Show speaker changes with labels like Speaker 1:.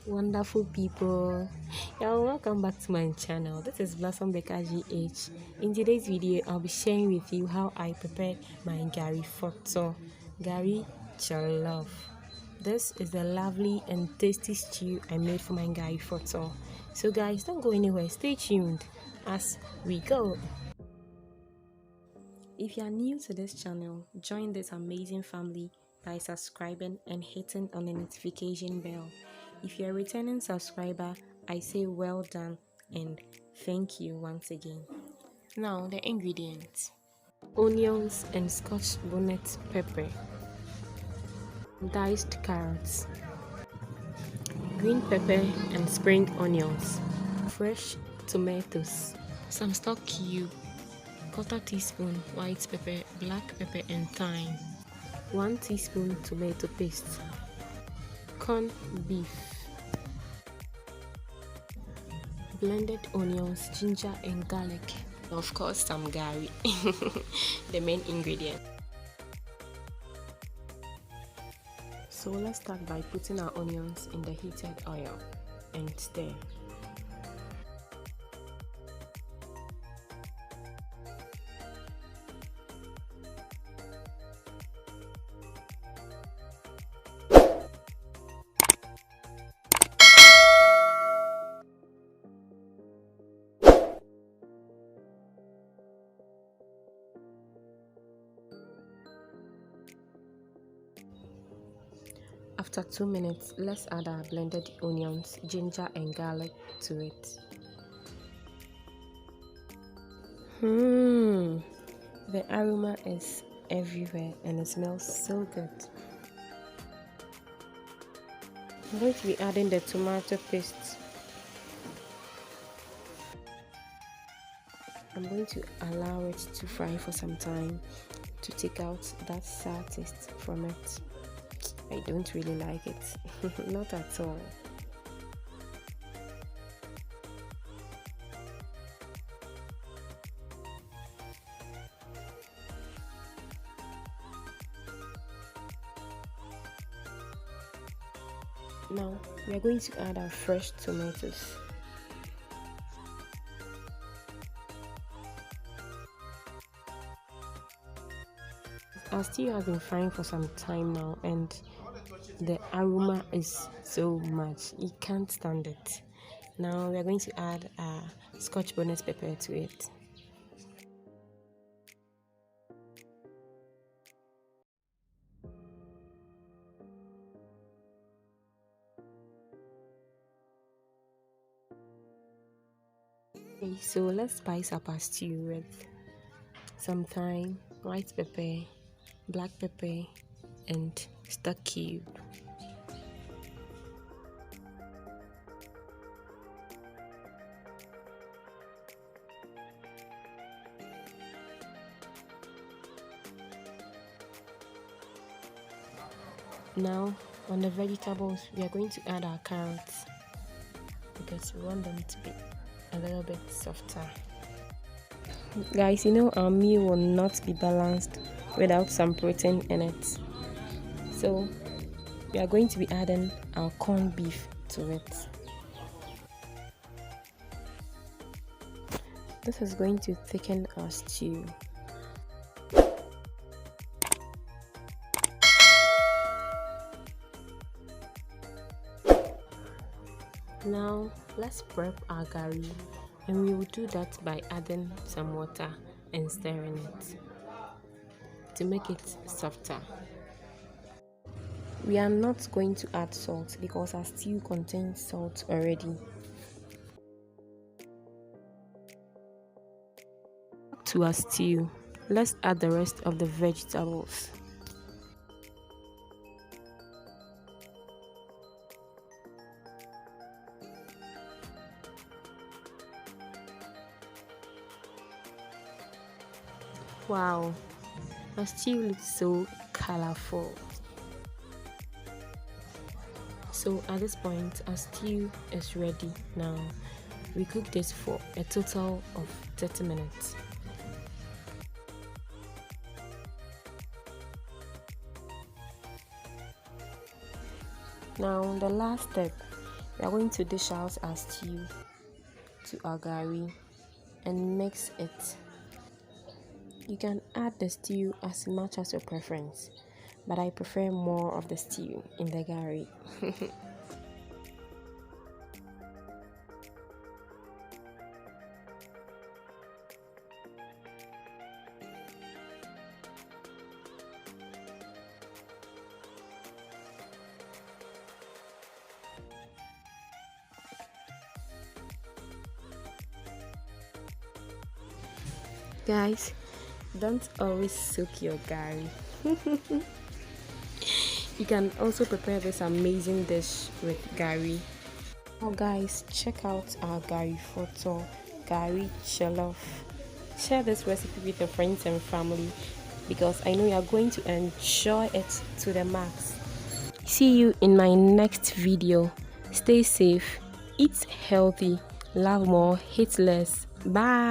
Speaker 1: Wonderful people. Yeah, welcome back to my channel. This is Blossom Baker GH. In today's video, I'll be sharing with you how I prepare my Gari Fortor Gari Jollof. This is the lovely and tasty stew I made for my Gari Fortor. So guys, don't go anywhere. Stay tuned as we go. If you are new to this channel, join this amazing family by subscribing and hitting on the notification bell. If you're a returning subscriber, I say well done and thank you once again. Now the ingredients: onions and Scotch bonnet pepper, diced carrots, green pepper and spring onions, fresh tomatoes, some stock cube, quarter teaspoon white pepper, black pepper and thyme, 1 teaspoon tomato paste, corned beef, blended onions, ginger and garlic, of course some gari, the main ingredient. So let's start by putting our onions in the heated oil and stir. After 2 minutes, let's add our blended onions, ginger and garlic to it. The aroma is everywhere and it smells so good. I'm going to be adding the tomato paste. I'm going to allow it to fry for some time to take out that sour taste from it. I don't really like it, not at all. Now we are going to add our fresh tomatoes. Our stew has been frying for some time now and the aroma is so much, you can't stand it. Now we are going to add our Scotch bonnet pepper to it. Okay, so let's spice up our stew with some thyme, white pepper, black pepper and stock cube. Now on the vegetables, we are going to add our carrots because we want them to be a little bit softer. Guys, you know our meal will not be balanced without some protein in it. So we are going to be adding our corned beef to it. This is going to thicken our stew. Now let's prep our gari, and we will do that by adding some water and stirring it to make it softer. We are not going to add salt because our stew contains salt already. To our stew, let's add the rest of the vegetables. Wow, our stew looks so colorful. So at this point, our stew is ready. Now we cook this for a total of 30 minutes. Now the last step, We are going to dish out our stew to our gari and mix it. You can add the stew as much as your preference, but I prefer more of the stew in the gari. Guys, don't always soak your gari. You can also prepare this amazing dish with gari. Now guys, check out our Gari Fortor Gari Jollof. Share this recipe with your friends and family because I know you are going to enjoy it to the max. See you in my next video. Stay safe, eat healthy, love more, hate less. Bye.